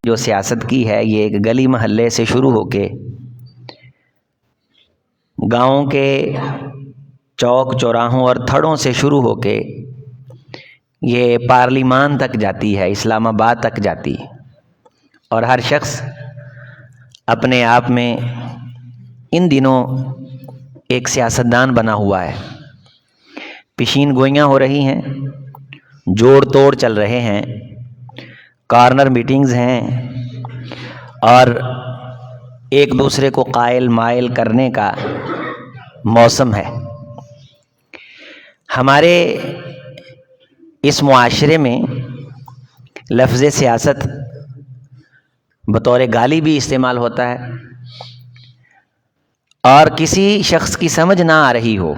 جو سیاست کی ہے یہ ایک گلی محلے سے شروع ہو کے گاؤں کے چوک چوراہوں اور تھڑوں سے شروع ہو کے یہ پارلیمان تک جاتی ہے، اسلام آباد تک جاتی ہے، اور ہر شخص اپنے آپ میں ان دنوں ایک سیاستدان بنا ہوا ہے۔ پیشین گوئیاں ہو رہی ہیں، جوڑ توڑ چل رہے ہیں، کارنر میٹنگز ہیں، اور ایک دوسرے کو قائل مائل کرنے کا موسم ہے۔ ہمارے اس معاشرے میں لفظ سیاست بطور گالی بھی استعمال ہوتا ہے، اور کسی شخص کی سمجھ نہ آ رہی ہو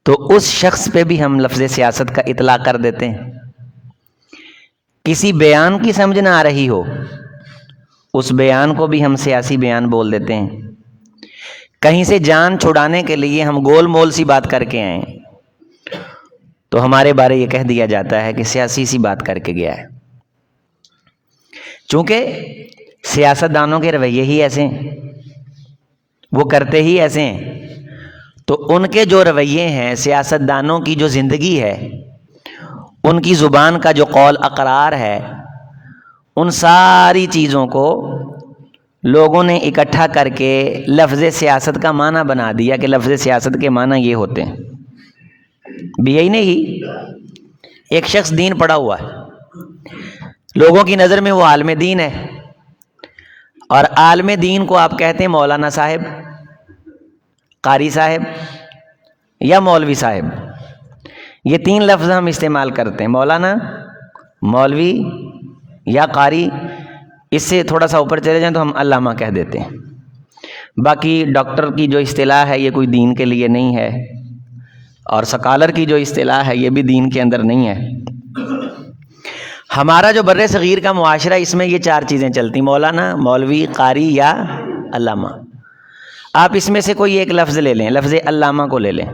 تو اس شخص پہ بھی ہم لفظ سیاست کا اطلاق کر دیتے ہیں۔ کسی بیان کی سمجھ نہ آ رہی ہو اس بیان کو بھی ہم سیاسی بیان بول دیتے ہیں۔ کہیں سے جان چھڑانے کے لیے ہم گول مول سی بات کر کے آئیں تو ہمارے بارے یہ کہہ دیا جاتا ہے کہ سیاسی سی بات کر کے گیا ہے۔ چونکہ سیاستدانوں کے رویے ہی ایسے ہیں، وہ کرتے ہی ایسے ہیں، تو ان کے جو رویے ہیں، سیاستدانوں کی جو زندگی ہے، ان کی زبان کا جو قول اقرار ہے، ان ساری چیزوں کو لوگوں نے اکٹھا کر کے لفظ سیاست کا معنی بنا دیا کہ لفظ سیاست کے معنی یہ ہوتے ہیں۔ بھی یہی نہیں، ایک شخص دین پڑھا ہوا ہے، لوگوں کی نظر میں وہ عالم دین ہے، اور عالم دین کو آپ کہتے ہیں مولانا صاحب، قاری صاحب یا مولوی صاحب۔ یہ تین لفظ ہم استعمال کرتے ہیں، مولانا، مولوی یا قاری۔ اس سے تھوڑا سا اوپر چلے جائیں تو ہم علامہ کہہ دیتے ہیں۔ باقی ڈاکٹر کی جو اصطلاح ہے یہ کوئی دین کے لیے نہیں ہے، اور سکالر کی جو اصطلاح ہے یہ بھی دین کے اندر نہیں ہے۔ ہمارا جو بر صغیر کا معاشرہ، اس میں یہ چار چیزیں چلتی، مولانا، مولوی، قاری یا علامہ۔ آپ اس میں سے کوئی ایک لفظ لے لیں، لفظ علامہ کو لے لیں۔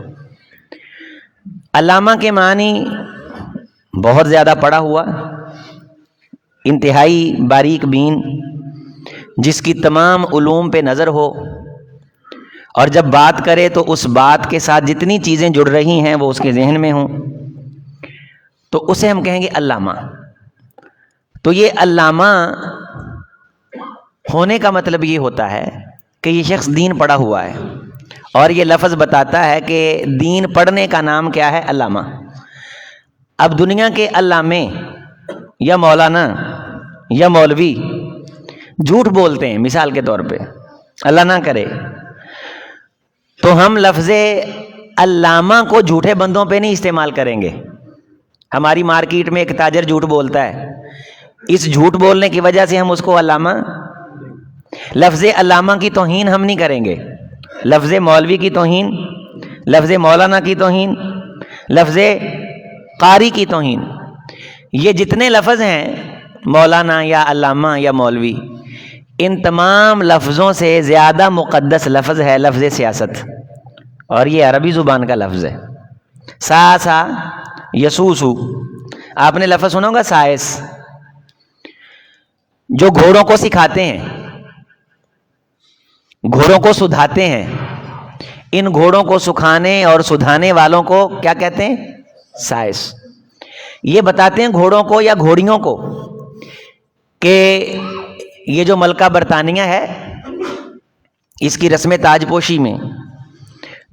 علامہ کے معنی بہت زیادہ پڑھا ہوا، انتہائی باریک بین، جس کی تمام علوم پہ نظر ہو، اور جب بات کرے تو اس بات کے ساتھ جتنی چیزیں جڑ رہی ہیں وہ اس کے ذہن میں ہوں، تو اسے ہم کہیں گے علامہ۔ تو یہ علامہ ہونے کا مطلب یہ ہوتا ہے کہ یہ شخص دین پڑھا ہوا ہے، اور یہ لفظ بتاتا ہے کہ دین پڑھنے کا نام کیا ہے، علامہ۔ اب دنیا کے علامے یا مولانا یا مولوی جھوٹ بولتے ہیں، مثال کے طور پہ، اللہ نہ کرے، تو ہم لفظ علامہ کو جھوٹے بندوں پہ نہیں استعمال کریں گے۔ ہماری مارکیٹ میں ایک تاجر جھوٹ بولتا ہے، اس جھوٹ بولنے کی وجہ سے ہم اس کو علامہ، لفظ علامہ کی توہین ہم نہیں کریں گے، لفظ مولوی کی توہین، لفظ مولانا کی توہین، لفظ قاری کی توہین، یہ جتنے لفظ ہیں مولانا یا علامہ یا مولوی، ان تمام لفظوں سے زیادہ مقدس لفظ ہے لفظ سیاست، اور یہ عربی زبان کا لفظ ہے۔ سا یسوسو، آپ نے لفظ سنا ہوگا سائس، جو گھوڑوں کو سکھاتے ہیں، گھوڑوں کو سدھاتے ہیں، ان گھوڑوں کو سکھانے اور سدھانے والوں کو کیا کہتے ہیں، سائس۔ یہ بتاتے ہیں گھوڑوں کو یا گھوڑیوں کو کہ یہ جو ملکہ برطانیہ ہے، اس کی رسم تاج پوشی میں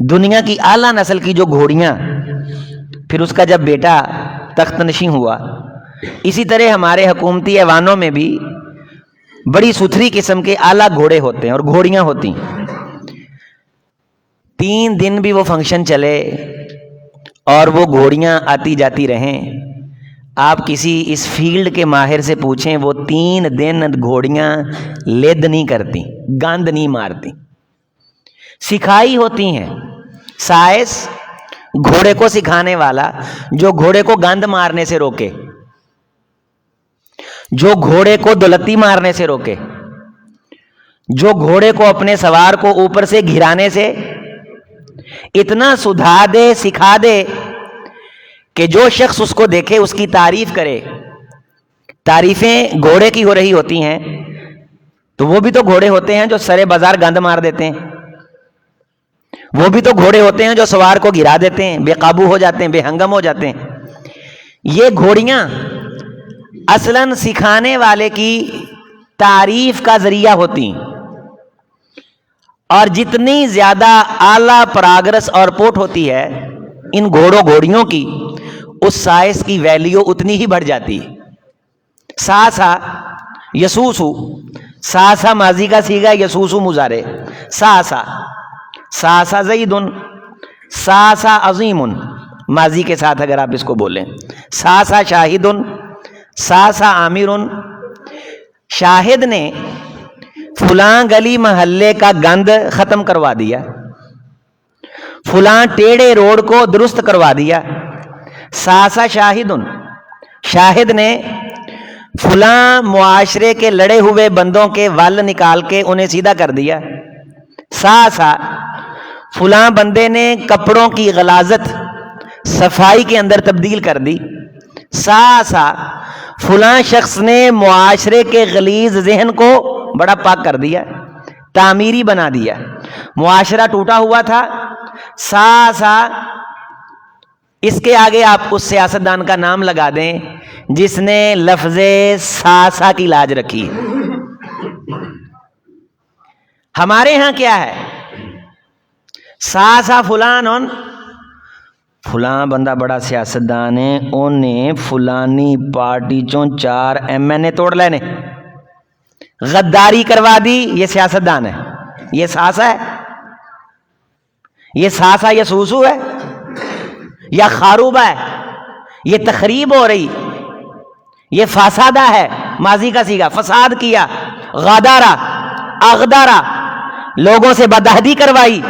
دنیا کی اعلیٰ نسل کی جو گھوڑیاں، پھر اس کا جب بیٹا تخت نشین ہوا، اسی طرح ہمارے حکومتی ایوانوں میں بھی بڑی ستھری قسم کے اعلیٰ گھوڑے ہوتے ہیں اور گھوڑیاں ہوتی ہیں۔ 3 دن بھی وہ فنکشن چلے اور وہ گھوڑیاں آتی جاتی رہیں، آپ کسی اس فیلڈ کے ماہر سے پوچھیں، وہ 3 دن گھوڑیاں لد نہیں کرتی، گاند نہیں مارتی، سکھائی ہوتی ہیں۔ سائس، گھوڑے کو سکھانے والا، جو گھوڑے کو گاند مارنے سے روکے، جو گھوڑے کو دولتی مارنے سے روکے، جو گھوڑے کو اپنے سوار کو اوپر سے گھرانے سے اتنا سدھا دے، سکھا دے کہ جو شخص اس کو دیکھے اس کی تعریف کرے تعریفیں گھوڑے کی ہو رہی ہوتی ہیں تو وہ بھی تو گھوڑے ہوتے ہیں جو سرے بازار گند مار دیتے ہیں، وہ بھی تو گھوڑے ہوتے ہیں جو سوار کو گرا دیتے ہیں، بے قابو ہو جاتے ہیں، بے ہنگم ہو جاتے ہیں۔ یہ گھوڑیاں اصلاً سکھانے والے کی تعریف کا ذریعہ ہوتی ہیں، اور جتنی زیادہ اعلیٰ پراگرس اور پوٹ ہوتی ہے ان گھوڑوں گھوڑیوں کی، اس سائز کی ویلیو اتنی ہی بڑھ جاتی ہے۔ ساسا یسوسو، ساسا ماضی کا صیغہ، یسوسو مضارع۔ ساسا، ساسا زیدن، ساسا عظیم، ماضی کے ساتھ اگر آپ اس کو بولیں۔ ساسا شاہدن، ساسا عامرن، شاہد نے فلاں گلی محلے کا گند ختم کروا دیا، فلاں ٹیڑے روڈ کو درست کروا دیا۔ ساسا شاہدن، شاہد نے فلاں معاشرے کے لڑے ہوئے بندوں کے ول نکال کے انہیں سیدھا کر دیا۔ ساسا، فلاں بندے نے کپڑوں کی غلاظت صفائی کے اندر تبدیل کر دی۔ ساسا، فلاں شخص نے معاشرے کے غلیظ ذہن کو بڑا پاک کر دیا، تعمیری بنا دیا۔ معاشرہ ٹوٹا ہوا تھا، ساسا، اس کے آگے آپ اس سیاستدان کا نام لگا دیں جس نے لفظ ساسا کی لاج رکھی۔ ہمارے ہاں کیا ہے؟ ساسا فلان، فلاں بندہ بڑا سیاستدان ہے، انہیں فلانی پارٹی چوں 4 MNA توڑ لینے، غداری کروا دی، یہ سیاستدان ہے، یہ ساسا ہے، یہ ساسا یسوسو ہے یا خاروبہ ہے، یہ تخریب ہو رہی، یہ فسادہ ہے، ماضی کا صیغہ، فساد کیا، غدارہ، اغدارہ، لوگوں سے بدعہدی کروائی۔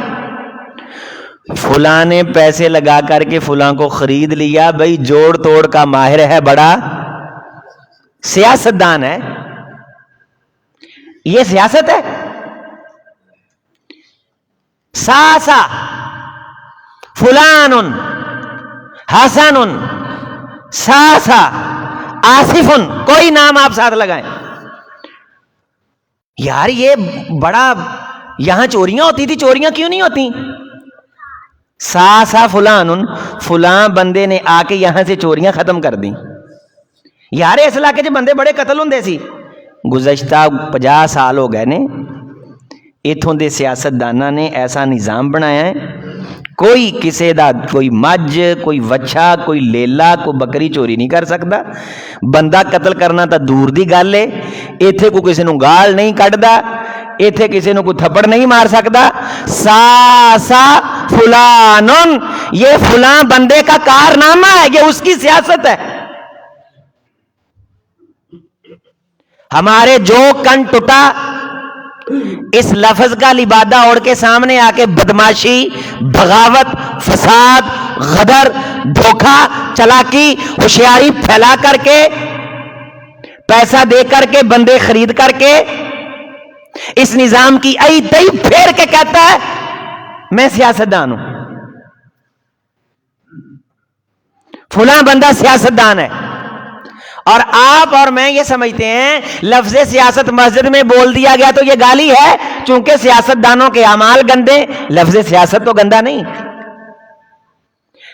فلاں نے پیسے لگا کر کے فلاں کو خرید لیا، بھئی جوڑ توڑ کا ماہر ہے، بڑا سیاستدان ہے، یہ سیاست ہے۔ ساسا فلان حسن، ساسا آصف، کوئی نام آپ ساتھ لگائیں۔ یار یہ بڑا، یہاں چوریاں ہوتی تھی، چوریاں کیوں نہیں ہوتی؟ ساسا فلان، فلاں بندے نے آ کے یہاں سے چوریاں ختم کر دیں۔ یار اس علاقے چ بندے بڑے قتل ہوندے سی، گزشتہ 50 سال ہو گئے نے، اتھوں دے سیاستداناں نے ایسا نظام بنایا ہے، کوئی کسے دا کوئی مجھ، کوئی وچھا، کوئی لیلا، کوئی بکری چوری نہیں کر سکتا۔ بندہ قتل کرنا تا دور دی گل ہے، ایتھے کو کسی نو گال نہیں کڈدا، ایتھے کسی نو کوئی تھپڑ نہیں مار سکتا۔ ساسا فلانن، یہ فلاں بندے کا کارنامہ ہے، یہ اس کی سیاست ہے۔ ہمارے جو کن ٹوٹا اس لفظ کا لبادہ اوڑھ کے سامنے آ کے بدماشی، بغاوت، فساد، غدر، دھوکہ، چلاکی، ہوشیاری پھیلا کر کے، پیسہ دے کر کے، بندے خرید کر کے، اس نظام کی ای تئی پھیر کے کہتا ہے میں سیاستدان ہوں، فلاں بندہ سیاستدان ہے۔ اور آپ اور میں یہ سمجھتے ہیں لفظ سیاست مسجد میں بول دیا گیا تو یہ گالی ہے، چونکہ سیاستدانوں کے اعمال گندے۔ لفظ سیاست تو گندا نہیں،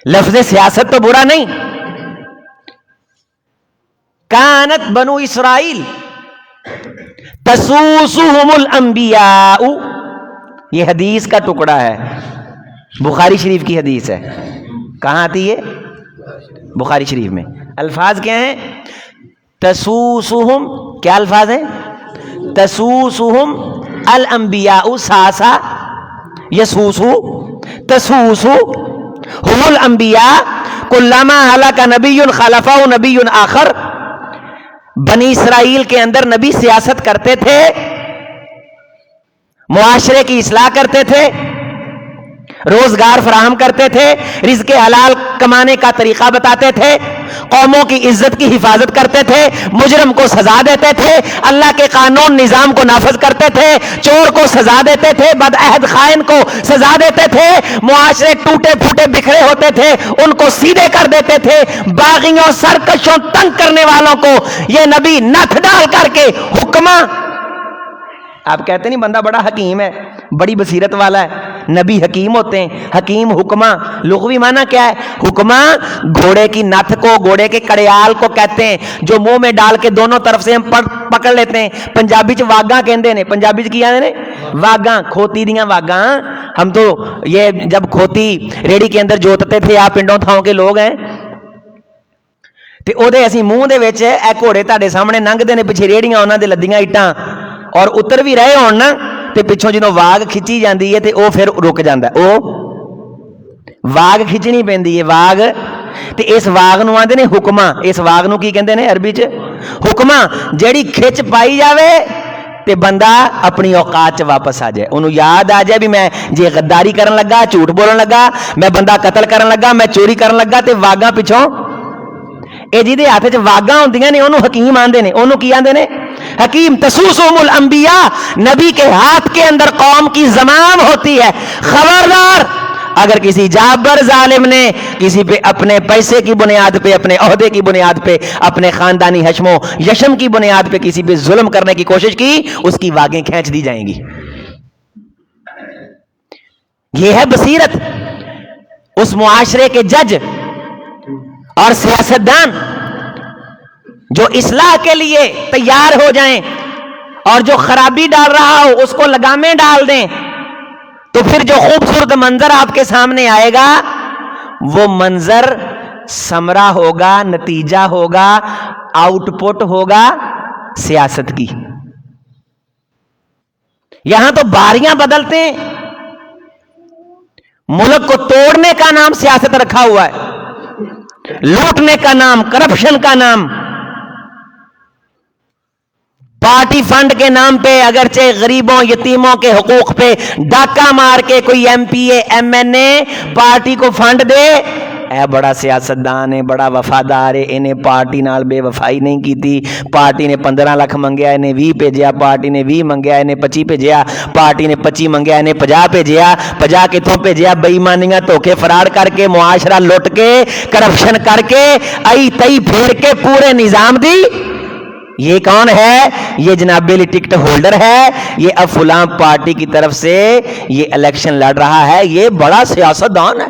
لفظ سیاست تو برا نہیں۔ کانت بنو اسرائیل تسوسہم الانبیاء، یہ حدیث کا ٹکڑا ہے، بخاری شریف کی حدیث ہے۔ کہاں آتی ہے؟ بخاری شریف میں۔ الفاظ کیا ہیں؟ تسوسہم، کیا الفاظ ہیں؟ تسوسہم الانبیاء، ساسا یسوسو تسوسو ہم الانبیاء کلما ہلک نبی خلفہ نبی آخر۔ بنی اسرائیل کے اندر نبی سیاست کرتے تھے، معاشرے کی اصلاح کرتے تھے، روزگار فراہم کرتے تھے، رزق حلال کمانے کا طریقہ بتاتے تھے، قوموں کی عزت کی حفاظت کرتے تھے، مجرم کو سزا دیتے تھے، اللہ کے قانون نظام کو نافذ کرتے تھے، چور کو سزا دیتے تھے، بدعہد خائن کو سزا دیتے تھے، معاشرے ٹوٹے پھوٹے بکھرے ہوتے تھے ان کو سیدھے کر دیتے تھے، باغیوں سرکشوں تنگ کرنے والوں کو یہ نبی نتھ ڈال کر کے حکماں. آپ کہتے نہیں بندہ بڑا حکیم ہے، بڑی بصیرت والا ہے، نبی حکیم ہوتے ہیں. حکیم حکماں لغوی معنی کیا ہے؟ حکماں گھوڑے کی نتھ کو، گھوڑے کے کڑیال کو کہتے ہیں جو منہ میں ڈال کے دونوں طرف سے ہم پکڑ لیتے ہیں. پنجابی چ واگاں کہندے نے، پنجابی چ کی آندے نے؟ واگاں، کھوتی دیاں واگاں. ہم تو یہ جب کھوتی ریڑی کے اندر جوتتے تھے، آپ پنڈوں تھاؤں کے لوگ ہیں تے او دے اسی منہ دے وچ اے گھوڑے تہاڈے سامنے لنگدے نے، پیچھے ریڑیاں انہاں دے لدیاں اٹاں اور اتر بھی رہے ہون نا تے پچھوں جدوں واگ کھچی جاندی ہے تے او پھر رک جاندا ہے. او واگ کھچنی پیندی ہے، واگ. تے اس واگ نو آندے نے حکماں. اس واگ نو کی کہندے نے عربی چ؟ حکماں. جیڑی کھچ پائی جاوے تے بندہ اپنی اوقات چ واپس آ جائے، انہوں یاد آ جائے بھی میں جے غداری کرن لگا، جھوٹ بولن لگا، میں بندہ قتل کرن لگا، میں چوری کرن لگا تے واگاں پچھوں اے جی ہاتھ چ واگاں ہوندیاں نے انہوں حکیم آندے نے. انہوں کی آندے نے؟ حکیم. تسوسهم الانبیاء، نبی کے ہاتھ کے اندر قوم کی زمام ہوتی ہے. خبردار اگر کسی جابر ظالم نے کسی پہ اپنے پیسے کی بنیاد پہ، اپنے عہدے کی بنیاد پہ، اپنے خاندانی حشم و یشم کی بنیاد پہ کسی پہ ظلم کرنے کی کوشش کی، اس کی واگیں کھینچ دی جائیں گی. یہ ہے بصیرت. اس معاشرے کے جج اور سیاستدان جو اصلاح کے لیے تیار ہو جائیں اور جو خرابی ڈال رہا ہو اس کو لگامیں ڈال دیں، تو پھر جو خوبصورت منظر آپ کے سامنے آئے گا وہ منظر ثمرہ ہوگا، نتیجہ ہوگا، آؤٹ پٹ ہوگا سیاست کی. یہاں تو باریاں بدلتے ہیں. ملک کو توڑنے کا نام سیاست رکھا ہوا ہے، لوٹنے کا نام، کرپشن کا نام، پارٹی فنڈ کے نام پہ اگرچہ غریبوں یتیموں کے حقوق پہ ڈاکہ مار کے کوئی M P A M N A party کو فنڈ دے، اے بڑا سیاستدان ہے، بڑا وفادار ہے، انہیں پارٹی نال بے وفائی نہیں کی تھی، پارٹی نے 15 لاکھ منگیا انہیں 20 بھیجیا، پارٹی نے 20 منگیا انہیں 25 بھیجیا، پارٹی نے 25 منگیا انہیں 50 بھیجیا، 50 کتوں بھیجیا؟ بے ایمانیاں دھوکے فرار کر کے، معاشرہ لٹ کے، کرپشن کر کے، ائی تئی پھیر کے پورے نظام دی. یہ کون ہے؟ یہ جناب علی ٹکٹ ہولڈر ہے، یہ اب فلاں پارٹی کی طرف سے یہ الیکشن لڑ رہا ہے، یہ بڑا سیاستدان ہے.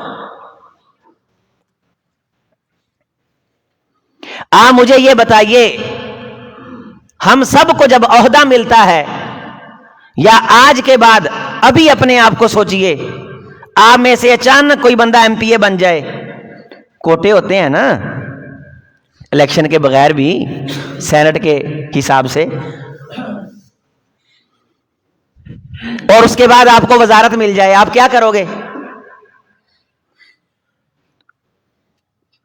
مجھے یہ بتائیے، ہم سب کو جب عہدہ ملتا ہے یا آج کے بعد ابھی اپنے آپ کو سوچئے، آپ میں سے اچانک کوئی بندہ ایم پی اے بن جائے، کوٹے ہوتے ہیں نا الیکشن کے بغیر بھی سینٹ کے حساب سے، اور اس کے بعد آپ کو وزارت مل جائے، آپ کیا کرو گے؟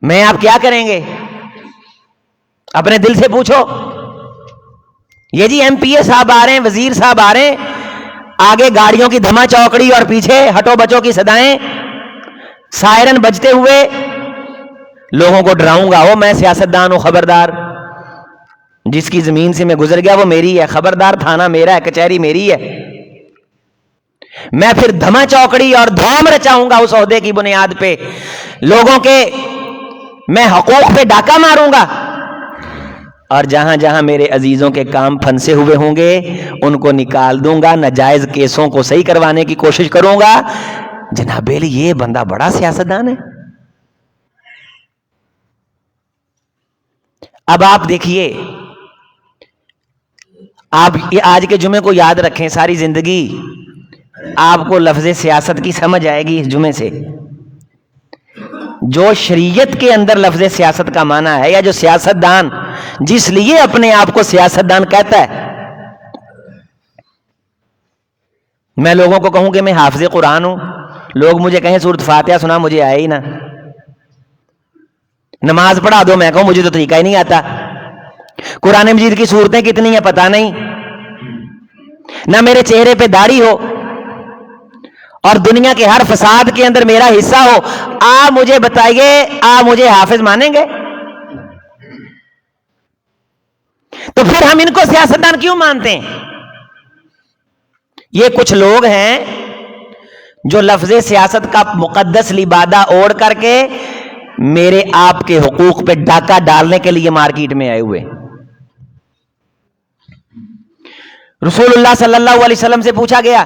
میں آپ کیا کریں گے؟ اپنے دل سے پوچھو. یہ جی ایم پی اے صاحب آ رہے ہیں، وزیر صاحب آ رہے ہیں، آگے گاڑیوں کی دھما چوکڑی اور پیچھے ہٹو بچوں کی صدائیں، سائرن بجتے ہوئے لوگوں کو ڈراؤں گا، میں سیاستدان ہوں، خبردار، جس کی زمین سے میں گزر گیا وہ میری ہے، خبردار، تھانہ میرا ہے، کچہری میری ہے. میں پھر دھما چوکڑی اور دھوم رچاؤں گا اس عہدے کی بنیاد پہ، لوگوں کے میں حقوق پہ ڈاکہ ماروں گا، اور جہاں جہاں میرے عزیزوں کے کام پھنسے ہوئے ہوں گے ان کو نکال دوں گا، ناجائز کیسوں کو صحیح کروانے کی کوشش کروں گا. جناب علی یہ بندہ بڑا سیاستدان ہے. اب آپ دیکھیے، آپ یہ آج کے جمعے کو یاد رکھیں، ساری زندگی آپ کو لفظ سیاست کی سمجھ آئے گی اس جمعے سے. جو شریعت کے اندر لفظ سیاست کا معنی ہے، یا جو سیاستدان جس لیے اپنے آپ کو سیاستدان کہتا ہے، میں لوگوں کو کہوں کہ میں حافظ قرآن ہوں، لوگ مجھے کہیں سورۃ فاتحہ سنا، مجھے آئے ہی نہ. نماز پڑھا دو، میں کہوں مجھے تو طریقہ ہی نہیں آتا. قرآن مجید کی صورتیں کتنی ہیں پتہ نہیں، نہ میرے چہرے پہ داڑھی ہو، اور دنیا کے ہر فساد کے اندر میرا حصہ ہو. آپ مجھے بتائیے، آپ مجھے حافظ مانیں گے؟ تو پھر ہم ان کو سیاستدان کیوں مانتے ہیں؟ یہ کچھ لوگ ہیں جو لفظ سیاست کا مقدس لبادہ اوڑھ کر کے میرے آپ کے حقوق پہ ڈاکہ ڈالنے کے لیے مارکیٹ میں آئے ہوئے۔ رسول اللہ صلی اللہ علیہ وسلم سے پوچھا گیا،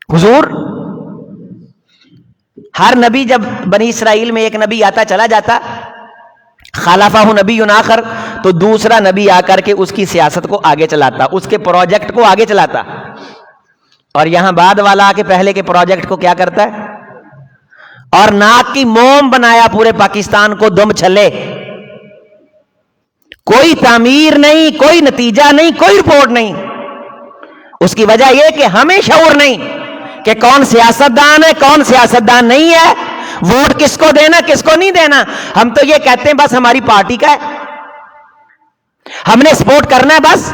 حضور ہر نبی جب بنی اسرائیل میں ایک نبی آتا چلا جاتا، خلفہ نبی آخر، تو دوسرا نبی آ کر کے اس کی سیاست کو آگے چلاتا، اس کے پروجیکٹ کو آگے چلاتا، اور یہاں بعد والا آ کے پہلے کے پروجیکٹ کو کیا کرتا ہے؟ اور ناک کی موم بنایا پورے پاکستان کو دم چھلے، کوئی تعمیر نہیں، کوئی نتیجہ نہیں، کوئی رپورٹ نہیں۔ اس کی وجہ یہ کہ ہمیں شعور نہیں کہ کون سیاستدان ہے، کون سیاستدان نہیں ہے، ووٹ کس کو دینا، کس کو نہیں دینا۔ ہم تو یہ کہتے ہیں بس ہماری پارٹی کا ہے، ہم نے سپورٹ کرنا ہے بس۔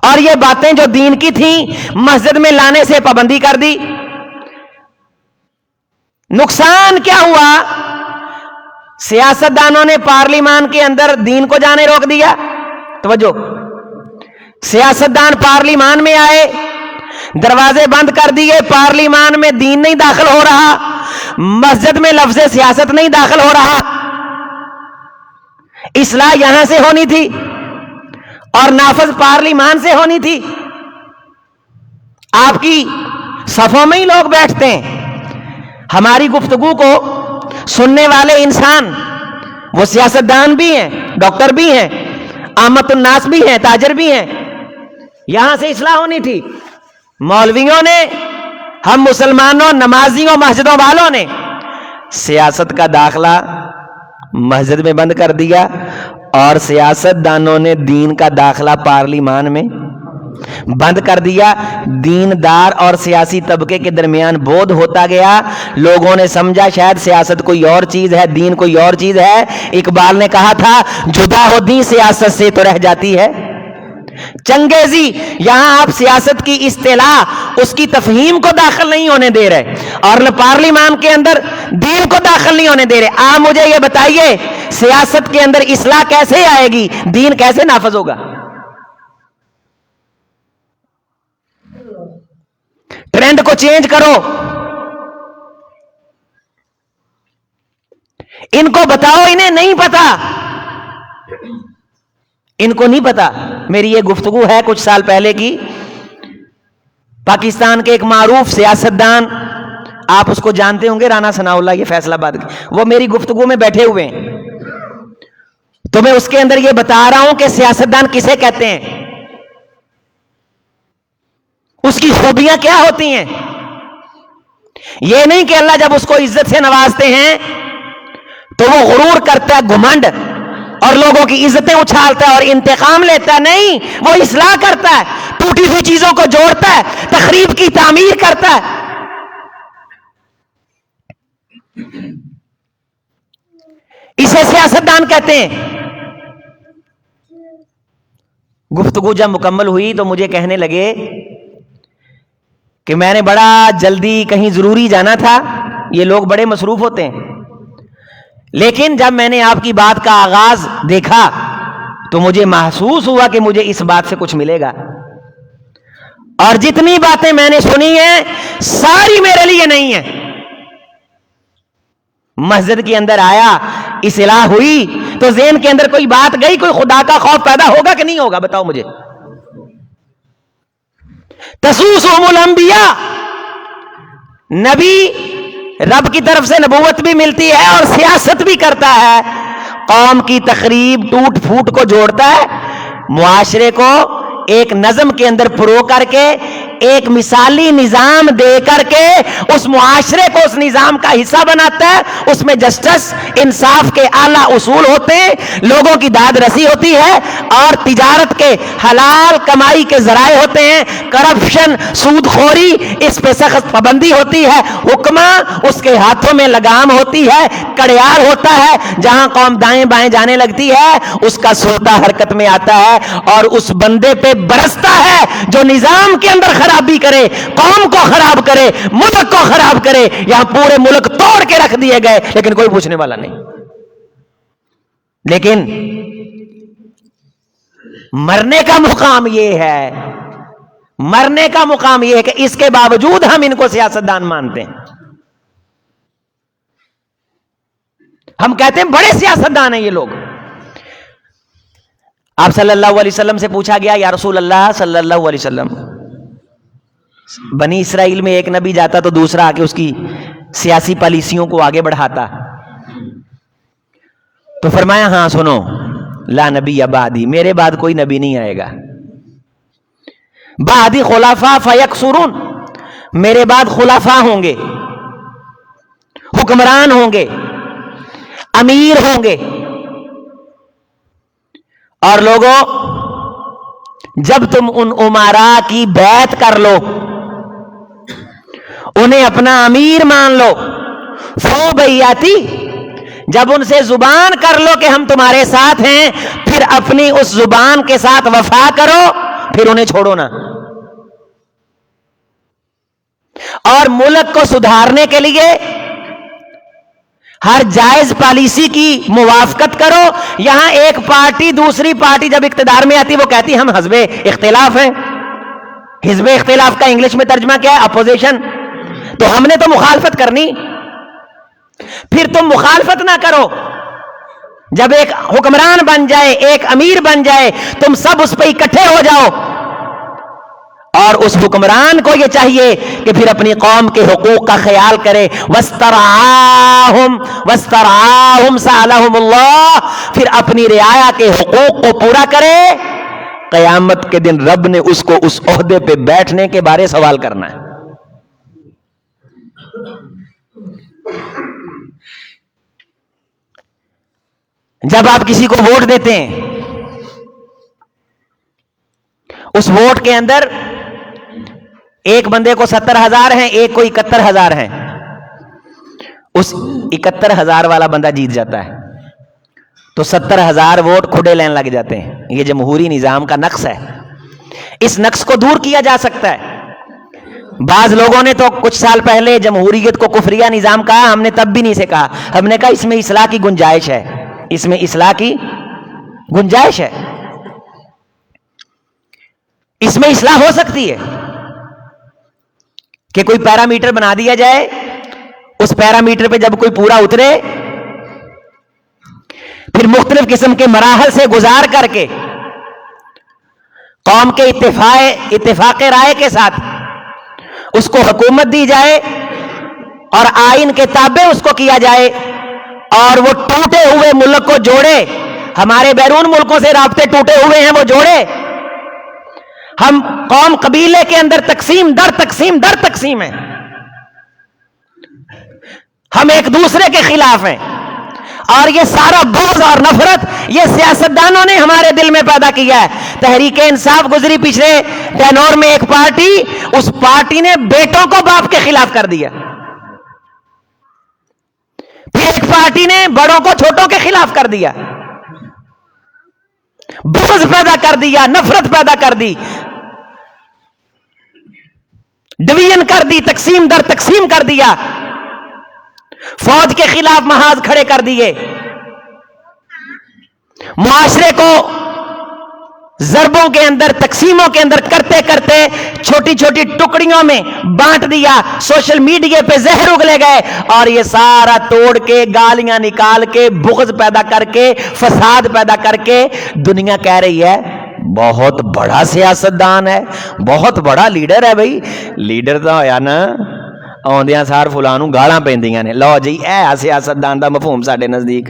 اور یہ باتیں جو دین کی تھیں مسجد میں لانے سے پابندی کر دی۔ نقصان کیا ہوا؟ سیاستدانوں نے پارلیمان کے اندر دین کو جانے روک دیا۔ توجہ، سیاستدان پارلیمان میں آئے، دروازے بند کر دیے، پارلیمان میں دین نہیں داخل ہو رہا، مسجد میں لفظ سیاست نہیں داخل ہو رہا۔ اصلاح یہاں سے ہونی تھی اور نافذ پارلیمان سے ہونی تھی۔ آپ کی صفوں میں ہی لوگ بیٹھتے ہیں، ہماری گفتگو کو سننے والے انسان وہ سیاستدان بھی ہیں، ڈاکٹر بھی ہیں، عامت الناس بھی ہیں، تاجر بھی ہیں۔ یہاں سے اصلاح ہونی تھی۔ مولویوں نے، ہم مسلمانوں، نمازیوں، مسجدوں والوں نے سیاست کا داخلہ مسجد میں بند کر دیا، اور سیاست دانوں نے دین کا داخلہ پارلیمان میں بند کر دیا۔ دیندار اور سیاسی طبقے کے درمیان بودھ ہوتا گیا، لوگوں نے سمجھا شاید سیاست کوئی اور چیز ہے، دین کوئی اور چیز ہے۔ اقبال نے کہا تھا جدا ہو دین سیاست سے تو رہ جاتی ہے چنگیزی۔ یہاں آپ سیاست کی اصطلاح، اس کی تفہیم کو داخل نہیں ہونے دے رہے، اور پارلیمان کے اندر دین کو داخل نہیں ہونے دے رہے۔ آپ مجھے یہ بتائیے سیاست کے اندر اصلاح کیسے آئے گی؟ دین کیسے نافذ ہوگا؟ ٹرینڈ کو چینج کرو، ان کو بتاؤ، انہیں نہیں پتا، ان کو نہیں پتا۔ میری یہ گفتگو ہے کچھ سال پہلے کی، پاکستان کے ایک معروف سیاستدان، آپ اس کو جانتے ہوں گے، رانا ثناء اللہ، یہ فیصل آباد کے، وہ میری گفتگو میں بیٹھے ہوئے ہیں، تو میں اس کے اندر یہ بتا رہا ہوں کہ سیاستدان کسے کہتے ہیں، اس کی خوبیاں کیا ہوتی ہیں۔ یہ نہیں کہ اللہ جب اس کو عزت سے نوازتے ہیں تو وہ غرور کرتا ہے، گھمنڈ، اور لوگوں کی عزتیں اچھالتا ہے اور انتقام لیتا ہے۔ نہیں، وہ اصلاح کرتا ہے، ٹوٹی ہوئی چیزوں کو جوڑتا ہے، تخریب کی تعمیر کرتا ہے۔ اسے سیاستدان کہتے ہیں۔ گفتگو جب مکمل ہوئی تو مجھے کہنے لگے کہ میں نے بڑا جلدی کہیں ضروری جانا تھا، یہ لوگ بڑے مصروف ہوتے ہیں، لیکن جب میں نے آپ کی بات کا آغاز دیکھا تو مجھے محسوس ہوا کہ مجھے اس بات سے کچھ ملے گا، اور جتنی باتیں میں نے سنی ہیں ساری میرے لیے نہیں ہیں۔ مسجد کے اندر آیا، اصلاح ہوئی تو ذہن کے اندر کوئی بات گئی، کوئی خدا کا خوف پیدا ہوگا کہ نہیں ہوگا؟ بتاؤ مجھے۔ تسوسہم الانبیاء، نبی رب کی طرف سے نبوت بھی ملتی ہے اور سیاست بھی کرتا ہے، قوم کی تخریب، ٹوٹ پھوٹ کو جوڑتا ہے، معاشرے کو ایک نظم کے اندر پرو کر کے، ایک مثالی نظام دے کر کے اس معاشرے کو اس نظام کا حصہ بناتا ہے۔ اس میں جسٹس، انصاف کے اعلیٰ اصول ہوتے ہیں، لوگوں کی داد رسی ہوتی ہے، اور تجارت کے حلال کمائی کے ذرائع ہوتے ہیں، کرپشن، سود خوری، اس پہ سخت پابندی ہوتی ہے، حکمہ اس کے ہاتھوں میں لگام ہوتی ہے، کڑیار ہوتا ہے، جہاں قوم دائیں بائیں جانے لگتی ہے اس کا سوتا حرکت میں آتا ہے اور اس بندے پہ برستا ہے جو نظام کے اندر خرابی کرے، قوم کو خراب کرے، ملک کو خراب کرے۔ یہاں پورے ملک توڑ کے رکھ دیے گئے لیکن کوئی پوچھنے والا نہیں۔ لیکن مرنے کا مقام یہ ہے، مرنے کا مقام یہ ہے کہ اس کے باوجود ہم ان کو سیاستدان مانتے ہیں. ہم کہتے ہیں بڑے سیاستدان ہیں یہ لوگ. آپ صلی اللہ علیہ وسلم سے پوچھا گیا، یا رسول اللہ صلی اللہ علیہ وسلم، بنی اسرائیل میں ایک نبی جاتا تو دوسرا آ کے اس کی سیاسی پالیسیوں کو آگے بڑھاتا، تو فرمایا ہاں سنو، لا نبی بعدی، میرے بعد کوئی نبی نہیں آئے گا. بعدی خلفاء فیکثرون، میرے بعد خلفاء ہوں گے، حکمران ہوں گے، امیر ہوں گے. اور لوگوں، جب تم ان امراء کی بیعت کر لو، انہیں اپنا امیر مان لو، فو بیعتی، جب ان سے زبان کر لو کہ ہم تمہارے ساتھ ہیں، پھر اپنی اس زبان کے ساتھ وفا کرو، پھر انہیں چھوڑو نا. اور ملک کو سدھارنے کے لیے ہر جائز پالیسی کی موافقت کرو. یہاں ایک پارٹی دوسری پارٹی جب اقتدار میں آتی وہ کہتی ہم حزب اختلاف ہیں. حزب اختلاف کا انگلش میں ترجمہ کیا ہے؟ اپوزیشن. تو ہم نے تو مخالفت کرنی. پھر تم مخالفت نہ کرو. جب ایک حکمران بن جائے، ایک امیر بن جائے، تم سب اس پہ اکٹھے ہو جاؤ. اور اس حکمران کو یہ چاہیے کہ پھر اپنی قوم کے حقوق کا خیال کرے. وَاسْتَرْعَاهُمْ سَأَلَهُمُ اللَّهُ، پھر اپنی رعایا کے حقوق کو پورا کرے. قیامت کے دن رب نے اس کو اس عہدے پہ بیٹھنے کے بارے سوال کرنا ہے. جب آپ کسی کو ووٹ دیتے ہیں، اس ووٹ کے اندر ایک بندے کو 70,000 ہیں، ایک کو 71,000 ہیں. اس 71,000 والا بندہ جیت جاتا ہے تو 70,000 ووٹ کھڑے لین لگ جاتے ہیں. یہ جمہوری نظام کا نقص ہے. اس نقص کو دور کیا جا سکتا ہے. بعض لوگوں نے تو کچھ سال پہلے جمہوریت کو کفریہ نظام کہا. ہم نے تب بھی نہیں سے کہا. ہم نے کہا اس میں اصلاح کی گنجائش ہے، اس میں اصلاح کی گنجائش ہے، اس میں اصلاح ہو سکتی ہے کہ کوئی پیرامیٹر بنا دیا جائے. اس پیرامیٹر پہ جب کوئی پورا اترے، پھر مختلف قسم کے مراحل سے گزار کر کے قوم کے اتفاق رائے کے ساتھ اس کو حکومت دی جائے اور آئین کے تابع اس کو کیا جائے، اور وہ ٹوٹے ہوئے ملک کو جوڑے. ہمارے بیرون ملکوں سے رابطے ٹوٹے ہوئے ہیں، وہ جوڑے. ہم قوم قبیلے کے اندر تقسیم در تقسیم ہیں. ہم ایک دوسرے کے خلاف ہیں، اور یہ سارا بغض اور نفرت یہ سیاستدانوں نے ہمارے دل میں پیدا کیا ہے. تحریک انصاف گزری پچھلے ٹینور میں ایک پارٹی، اس پارٹی نے بیٹوں کو باپ کے خلاف کر دیا. پھر ایک پارٹی نے بڑوں کو چھوٹوں کے خلاف کر دیا. بغض پیدا کر دیا، نفرت پیدا کر دی، ڈویژن کر دی، تقسیم در تقسیم کر دیا، فوج کے خلاف محاذ کھڑے کر دیے، معاشرے کو ضربوں کے اندر، تقسیموں کے اندر کرتے کرتے چھوٹی چھوٹی ٹکڑیوں میں بانٹ دیا. سوشل میڈیا پہ زہر اگلے گئے، اور یہ سارا توڑ کے، گالیاں نکال کے، بغض پیدا کر کے، فساد پیدا کر کے دنیا کہہ رہی ہے بہت بڑا سیاستدان ہے، بہت بڑا لیڈر ہے. بھائی لیڈر تو ہویا نا آدھا سار فلاں گالاں پیندیاں نے. لو جی اے سیاستدان دا مفہوم ساڈے نزدیک،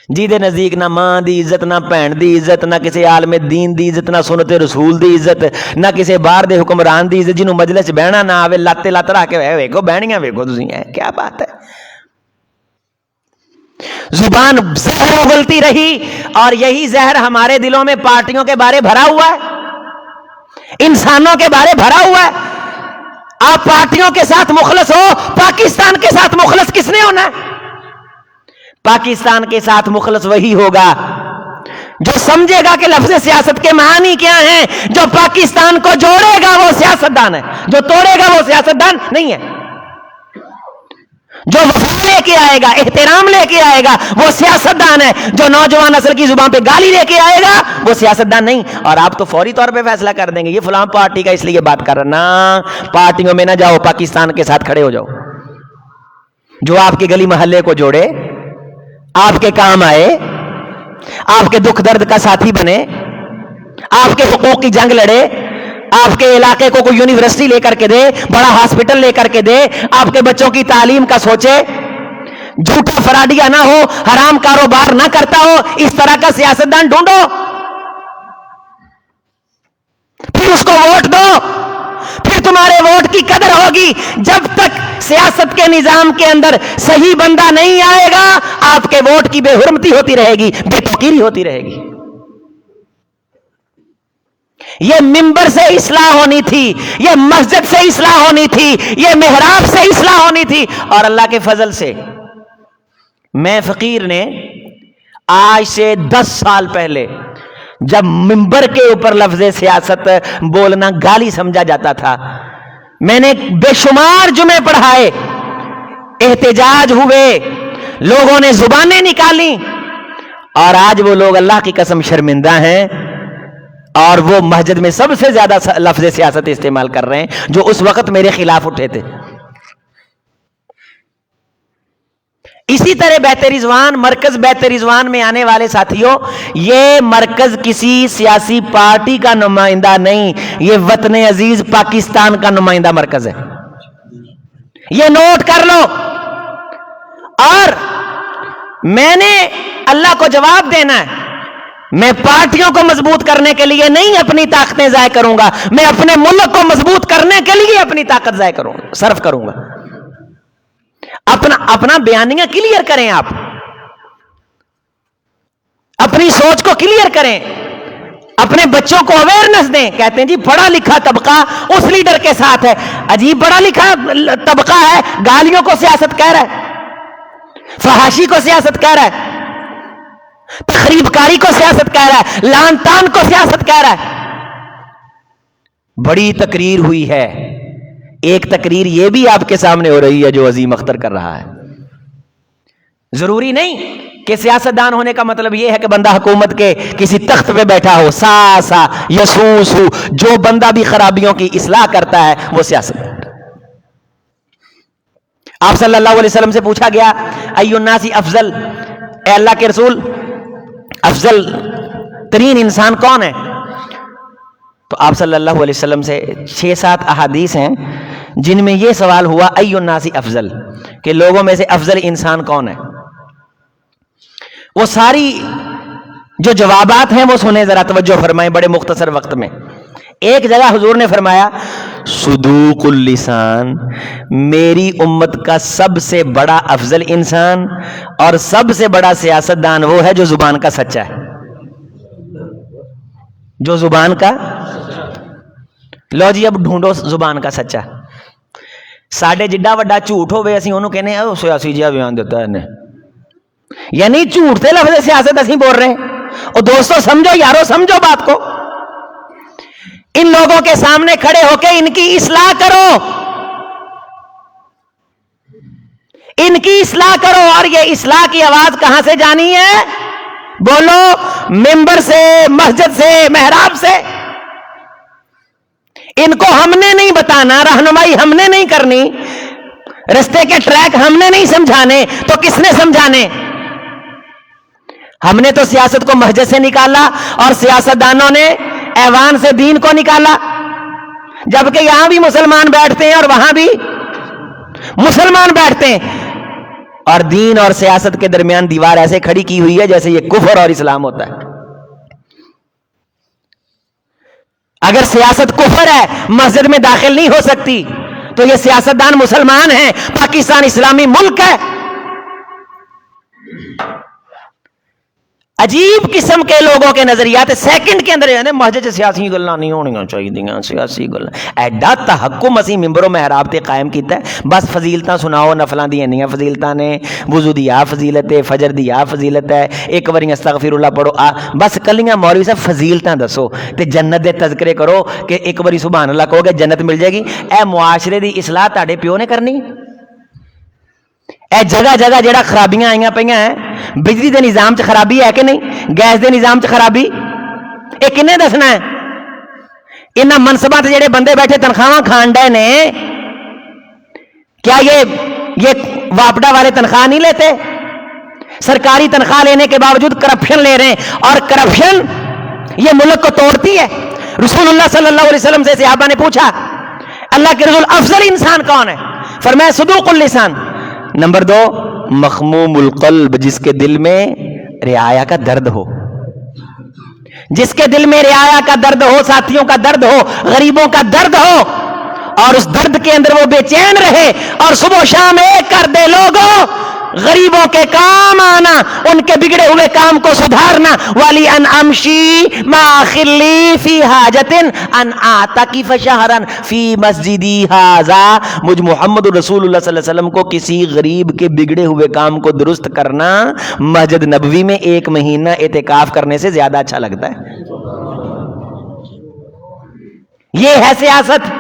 جی دے نزدیک نہ ماں دی عزت، نہ بھین دی عزت، نہ کسی عالم دین دی عزت، نہ سنت رسول دی عزت، نہ کسی باہر دے حکمران دی عزت جنہوں مجلس بہنا نہ آوے، لت لت رکھ کے ویکھو بہنیاں ویکھو تسی. کیا بات ہے. زبان زہر اگلتی رہی، اور یہی زہر ہمارے دلوں میں پارٹیوں کے بارے بھرا ہوا ہے، انسانوں کے بارے بھرا ہوا ہے. آپ پارٹیوں کے ساتھ مخلص ہو، پاکستان کے ساتھ مخلص کس نے ہونا ہے؟ پاکستان کے ساتھ مخلص وہی ہوگا جو سمجھے گا کہ لفظ سیاست کے معنی کیا ہیں. جو پاکستان کو جوڑے گا وہ سیاستدان ہے، جو توڑے گا وہ سیاستدان نہیں ہے. جو وفا لے کے آئے گا، احترام لے کے آئے گا، وہ سیاستدان ہے. جو نوجوان نسل کی زبان پہ گالی لے کے آئے گا وہ سیاستدان نہیں. اور آپ تو فوری طور پہ فیصلہ کر دیں گے یہ فلاں پارٹی کا اس لیے بات کر رہا. نہ، پارٹیوں میں نہ جاؤ، پاکستان کے ساتھ کھڑے ہو جاؤ. جو آپ کے گلی محلے کو جوڑے، آپ کے کام آئے، آپ کے دکھ درد کا ساتھی بنے، آپ کے حقوق کی جنگ لڑے، آپ کے علاقے کو کوئی یونیورسٹی لے کر کے دے، بڑا ہاسپٹل لے کر کے دے، آپ کے بچوں کی تعلیم کا سوچے، جھوٹا فراڈیا نہ ہو، حرام کاروبار نہ کرتا ہو، اس طرح کا سیاستدان ڈھونڈو، پھر اس کو ووٹ دو، پھر تمہارے ووٹ کی قدر ہوگی. جب تک سیاست کے نظام کے اندر صحیح بندہ نہیں آئے گا آپ کے ووٹ کی بے حرمتی ہوتی رہے گی، بے توقیری ہوتی رہے گی. یہ ممبر سے اصلاح ہونی تھی، یہ مسجد سے اصلاح ہونی تھی، یہ محراب سے اصلاح ہونی تھی. اور اللہ کے فضل سے میں فقیر نے آج سے 10 سال پہلے جب ممبر کے اوپر لفظ سیاست بولنا گالی سمجھا جاتا تھا، میں نے بے شمار جمعے پڑھائے، احتجاج ہوئے، لوگوں نے زبانیں نکالی، اور آج وہ لوگ اللہ کی قسم شرمندہ ہیں اور وہ مسجد میں سب سے زیادہ لفظ سیاست استعمال کر رہے ہیں جو اس وقت میرے خلاف اٹھے تھے. اسی طرح بیت رضوان، مرکز بیت رضوان میں آنے والے ساتھیوں، یہ مرکز کسی سیاسی پارٹی کا نمائندہ نہیں، یہ وطن عزیز پاکستان کا نمائندہ مرکز ہے. یہ نوٹ کر لو. اور میں نے اللہ کو جواب دینا ہے، میں پارٹیوں کو مضبوط کرنے کے لیے نہیں اپنی طاقتیں ضائع کروں گا، میں اپنے ملک کو مضبوط کرنے کے لیے اپنی طاقت ضائع کروں گا، صرف کروں گا. اپنا بیانیہ کلیئر کریں، آپ اپنی سوچ کو کلیئر کریں، اپنے بچوں کو اویئرنس دیں. کہتے ہیں جی پڑھا لکھا طبقہ اس لیڈر کے ساتھ ہے. عجیب پڑھا لکھا طبقہ ہے، گالیوں کو سیاست کہہ رہا ہے، فحاشی کو سیاست کہہ رہا ہے، تخریب کاری کو سیاست کہہ رہا ہے، لان تان کو سیاست کہہ رہا ہے. بڑی تقریر ہوئی ہے، ایک تقریر یہ بھی آپ کے سامنے ہو رہی ہے جو عظیم اختر کر رہا ہے. ضروری نہیں کہ سیاستدان ہونے کا مطلب یہ ہے کہ بندہ حکومت کے کسی تخت پہ بیٹھا ہو، سا یسوس ہو. جو بندہ بھی خرابیوں کی اصلاح کرتا ہے وہ سیاست. آپ صلی اللہ علیہ وسلم سے پوچھا گیا ای الناس افضل، اے اللہ کے رسول افضل ترین انسان کون ہے؟ تو آپ صلی اللہ علیہ وسلم سے 6-7 احادیث ہیں جن میں یہ سوال ہوا ای الناس افضل، کہ لوگوں میں سے افضل انسان کون ہے. وہ ساری جو جوابات ہیں وہ سنیں، ذرا توجہ فرمائیں بڑے مختصر وقت میں. ایک جگہ حضور نے فرمایا صدوق اللسان، میری امت کا سب سے بڑا افضل انسان اور سب سے بڑا سیاستدان وہ ہے جو زبان کا سچا ہے، جو زبان کا. لو جی اب ڈھونڈو زبان کا سچا. ساڈے جڈا وڈا جھوٹ ہوے اسی اونوں کہنے او سیاسی جہا بیان دیتا ہے نے، یعنی جھوٹ تے لفظ سیاست اسی بول رہے ہیں. اور دوستو سمجھو یارو، سمجھو بات کو. ان لوگوں کے سامنے کھڑے ہو کے ان کی اصلاح کرو، ان کی اصلاح کرو. اور یہ اصلاح کی آواز کہاں سے جانی ہے؟ بولو، ممبر سے، مسجد سے، محراب سے. ان کو ہم نے نہیں بتانا، رہنمائی ہم نے نہیں کرنی، رستے کے ٹریک ہم نے نہیں سمجھانے، تو کس نے سمجھانے؟ ہم نے تو سیاست کو مسجد سے نکالا اور سیاستدانوں نے ایوان سے دین کو نکالا، جبکہ یہاں بھی مسلمان بیٹھتے ہیں اور وہاں بھی مسلمان بیٹھتے ہیں، اور دین اور سیاست کے درمیان دیوار ایسے کھڑی کی ہوئی ہے جیسے یہ کفر اور اسلام ہوتا ہے. اگر سیاست کفر ہے، مسجد میں داخل نہیں ہو سکتی، تو یہ سیاستدان مسلمان ہیں، پاکستان اسلامی ملک ہے. عجیب قسم کے لوگوں کے نظریات سیکنڈ کے اندر یعنی مسجد سیاسی گلاں نہیں ہونیاں چاہیے، سیاسی گلاں ایڈا تحکم اسی ممبر و محراب تے قائم کیتا ہے. بس فضیلتاں سناؤ، نفلاں دی انیاں فضیلتاں نے، وضو دی آ فضیلت ہے، فجر دی آ فضیلت ہے، ایک واری استغفر اللہ پڑھو بس کلیاں مولوی صاحب فضیلتاں دسو تے جنت دے تذکرے کرو کہ ایک واری سبحان اللہ کہو گے جنت مل جائے گی. اے معاشرے دی اصلاح تہاڈے پیو نے کرنی، اے جگہ جگہ جڑا خرابیاں آئیاں پہ ہیں, بجلی دے نظام چ خرابی ہے کہ نہیں, گیس دے نظام چ خرابی, یہ کنے دسنا ہے؟ انہاں منصباں تے جڑے بندے بیٹھے تنخواہ کھان ڈے نے, کیا یہ واپڈا والے تنخواہ نہیں لیتے؟ سرکاری تنخواہ لینے کے باوجود کرپشن لے رہے ہیں, اور کرپشن یہ ملک کو توڑتی ہے. رسول اللہ صلی اللہ علیہ وسلم سے صحابہ نے پوچھا اللہ کے رسول افضل انسان کون ہے؟ فرمایا صدوق اللسان. نمبر 2 مخموم القلب, جس کے دل میں رعایا کا درد ہو, جس کے دل میں رعایا کا درد ہو, ساتھیوں کا درد ہو, غریبوں کا درد ہو, اور اس درد کے اندر وہ بے چین رہے, اور صبح و شام ایک کر دے لوگوں, غریبوں کے کام آنا, ان کے بگڑے ہوئے کام کو سدھارنا. والی ان امشی ما خلی فی حاجت ان اعتکف شہرا فی مسجدی ھذا, مجھ محمد رسول اللہ صلی اللہ علیہ وسلم کو کسی غریب کے بگڑے ہوئے کام کو درست کرنا مسجد نبوی میں 1 مہینہ اعتکاف کرنے سے زیادہ اچھا لگتا ہے. یہ ہے سیاست,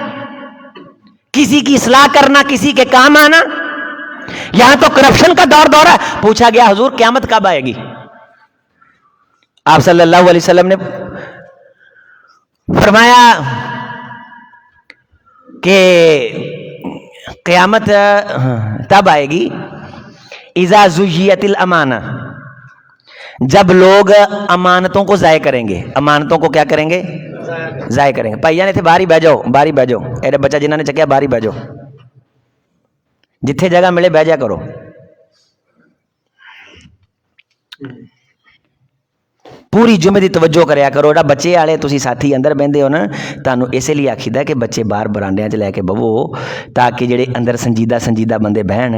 کسی کی اصلاح کرنا, کسی کے کام آنا. یہاں تو کرپشن کا دور ہے. پوچھا گیا حضور قیامت کب آئے گی؟ آپ صلی اللہ علیہ وسلم نے فرمایا کہ قیامت تب آئے گی اذا زجیت الامانہ, جب لوگ امانتوں کو ضائع کریں گے. امانتوں کو کیا کریں گے؟ ضائع کریں گے. بھائی نے تھے باہر ہی بہ جاؤ, باہر ہی بہ جاؤ, اے بچہ جنہوں نے چکیا باہر ہی بہ جاؤ, جتھے جگہ ملے بہ جا کرو. پوری جمعے دی توجہ کریا کرو. جا بچے والے تسی ساتھی اندر بہندے ہو نا, تانوں اسی لیے آکھیدا کہ بچے باہر برانڈیاں چ لے کے بہو, تاکہ جڑے اندر سنجیدہ بندے بہن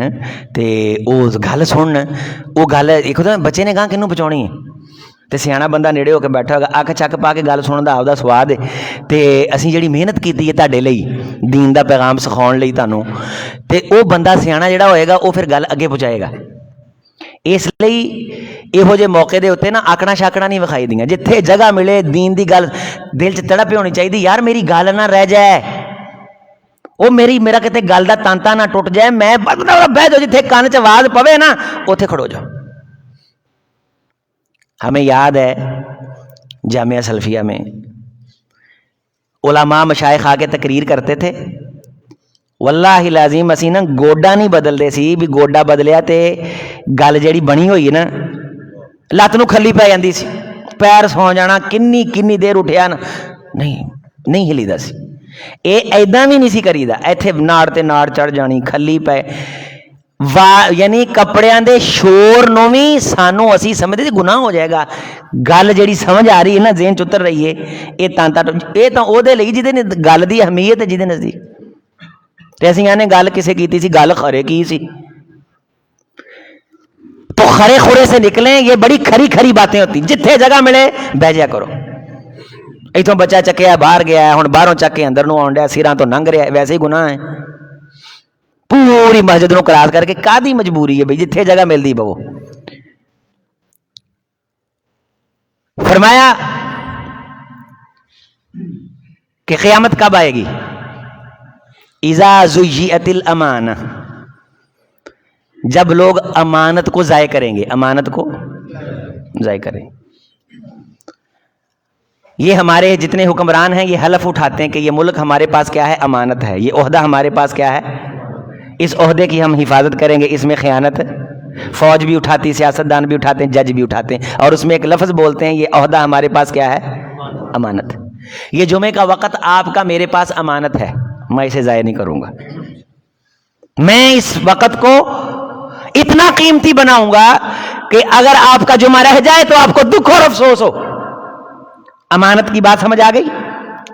تے او گل سنن. او گل ایک ہوتا بچے نے گاں کنوں بچاؤنی ہے, تے سیاںا بندہ نیڑے ہو کے بیٹھا ہوگا, اکھ چک پا کے گل سنن دا آپدا سواد ہے. تے اسی جڑی محنت کیتی ہے تہاڈے لئی, دین دا پیغام سکھاؤن لئی تانوں, تے او بندہ سیاںا جڑا ہوئے گا او پھر گل اگے پہنچائے گا. اس لیے یہو جے موقع دے ہوتے نا آکڑا شاکڑا نہیں وکھائی دیاں. جتھے جگہ ملے دین دی گل دل چ تڑپ ہونی چاہیے, یار میری گل نہ رہ جائے, او میرا کتے گل دا تانتا نہ ٹوٹ جائے. میں بہ جاؤ, جتھے کان چ آواز پوے نا اوتھے کھڑو جاؤ. ہمیں یاد ہے جامعہ سلفیہ میں علماء مشائخ آ کے تقریر کرتے تھے, واللہ العظیم اسی نا گوڈا نہیں بدلتے سی, بھی گوڈا بدلیا تے گل جیڑی بنی ہوئی نا لت نو کھلی پی جاندی سی, پیر سو جانا, کنی دیر اٹھیا نا نہیں ہلی دا سی. اے ایداں بھی نہیں سی کری دا, ایتھے ناڑ تے ناڑ چڑھ جانی, کھلی پے, یعنی کپڑیاں دے شور نو بھی سانو اسی سمجھتے تھے گناہ ہو جائے گا. گل جیڑی سمجھ آ رہی ہے نا, ذہن چتر رہی ہے, اے تانتا اے تاں او دے لئی جہدے نے گل دی اہمیت ہے جہدے نزدیک. تے اسی نے گل کسے کیتی سی, گل خرے کی سی, تو خرے خورے سے نکلیں. یہ بڑی کھری باتیں ہوتی, جتھے جگہ ملے بہ جا کرو. ایتھوں بچہ چکیا باہر گیا ہے, ہن باہروں چک کے اندر نو آن ڈیا, سیراں تو لنگ رہا ہے, ویسے ہی گناہ ہے. پوری مسجد نو کراس کر کے کادی مجبوری ہے بھئی, جتھے جگہ ملدی بہو. فرمایا کہ قیامت کب آئے گی؟ اذا زجیت الامانہ, جب لوگ امانت کو ضائع کریں گے. امانت کو ضائع کریں. یہ ہمارے جتنے حکمران ہیں یہ حلف اٹھاتے ہیں کہ یہ ملک ہمارے پاس کیا ہے؟ امانت ہے. یہ عہدہ ہمارے پاس کیا ہے؟ اس عہدے کی ہم حفاظت کریں گے. اس میں خیانت فوج بھی اٹھاتی, سیاستدان بھی اٹھاتے ہیں, جج بھی اٹھاتے ہیں, اور اس میں ایک لفظ بولتے ہیں یہ عہدہ ہمارے پاس کیا ہے؟ امانت. یہ جمعے کا وقت آپ کا میرے پاس امانت ہے, میں اسے ضائع نہیں کروں گا. میں اس وقت کو اتنا قیمتی بناؤں گا کہ اگر آپ کا جمعہ رہ جائے تو آپ کو دکھ اور افسوس ہو. امانت کی بات سمجھ آ گئی؟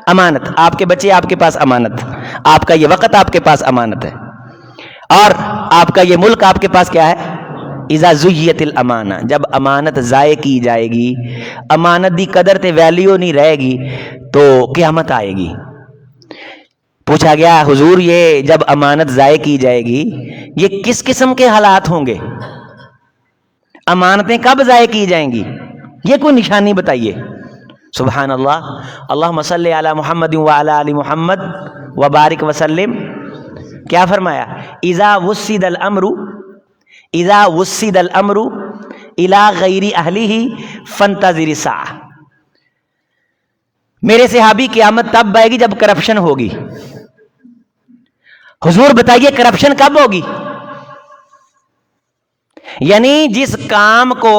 امانت, آپ کے بچے آپ کے پاس امانت, آپ کا یہ وقت آپ کے پاس امانت ہے, اور آپ کا یہ ملک آپ کے پاس کیا ہے؟ اذا زجیت الامانہ, جب امانت ضائع کی جائے گی, امانت دی قدر تے ویلیو نہیں رہے گی, تو قیامت آئے گی. پوچھا گیا حضور یہ جب امانت ضائع کی جائے گی یہ کس قسم کے حالات ہوں گے؟ امانتیں کب ضائع کی جائیں گی؟ یہ کوئی نشانی بتائیے. سبحان اللہ, اللہم صلی علی محمد وعلی آل محمد وبارک وسلم. کیا فرمایا؟ اذا وسد الامر, اذا وسد الامر الی غیر اہلہ فانتظر الساعہ. میرے صحابی قیامت تب آئے گی جب کرپشن ہوگی. حضور بتائیے کرپشن کب ہوگی؟ یعنی جس کام کو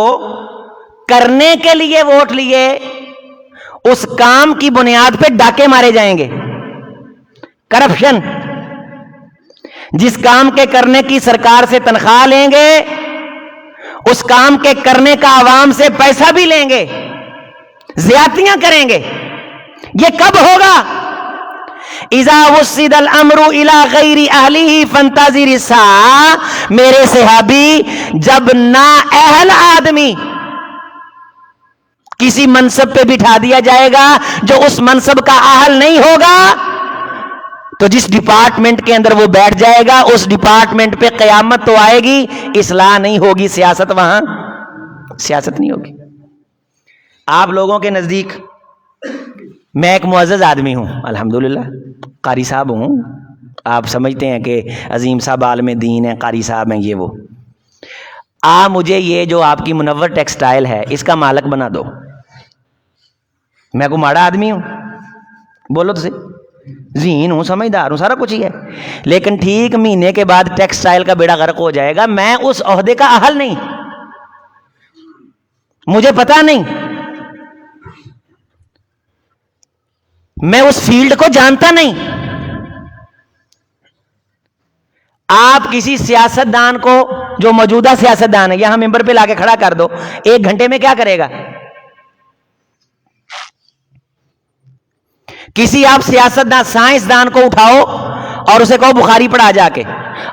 کرنے کے لیے ووٹ لیے اس کام کی بنیاد پہ ڈاکے مارے جائیں گے. کرپشن. جس کام کے کرنے کی سرکار سے تنخواہ لیں گے اس کام کے کرنے کا عوام سے پیسہ بھی لیں گے, زیادتیاں کریں گے. یہ کب ہوگا؟ اذا وسد الامر الی غیر اہلہ فانتظر الساعہ. میرے صحابی, جب نااہل آدمی کسی منصب پہ بٹھا دیا جائے گا جو اس منصب کا اہل نہیں ہوگا, تو جس ڈپارٹمنٹ کے اندر وہ بیٹھ جائے گا اس ڈپارٹمنٹ پہ قیامت تو آئے گی, اصلاح نہیں ہوگی, سیاست وہاں سیاست نہیں ہوگی. آپ لوگوں کے نزدیک میں ایک معزز آدمی ہوں, الحمدللہ قاری صاحب ہوں. آپ سمجھتے ہیں کہ عظیم صاحب عالم دین ہیں, قاری صاحب ہیں, یہ وہ. مجھے یہ جو آپ کی منور ٹیکسٹائل ہے اس کا مالک بنا دو. میں کوئی ماڑا آدمی ہوں؟ بولو تو صحیح. ذہین ہوں, سمجھدار ہوں, سارا کچھ ہی ہے, لیکن ٹھیک مہینے کے بعد ٹیکسٹائل کا بیڑا غرق ہو جائے گا. میں اس عہدے کا اہل نہیں, مجھے پتا نہیں, میں اس فیلڈ کو جانتا نہیں. آپ کسی سیاستدان کو, جو موجودہ سیاستدان ہے, یہاں ممبر پہ لا کے کھڑا کر دو, 1 گھنٹے میں کیا کرے گا؟ کسی آپ سیاستدان سائنسدان کو اٹھاؤ اور اسے کہو بخاری پڑھا جا کے,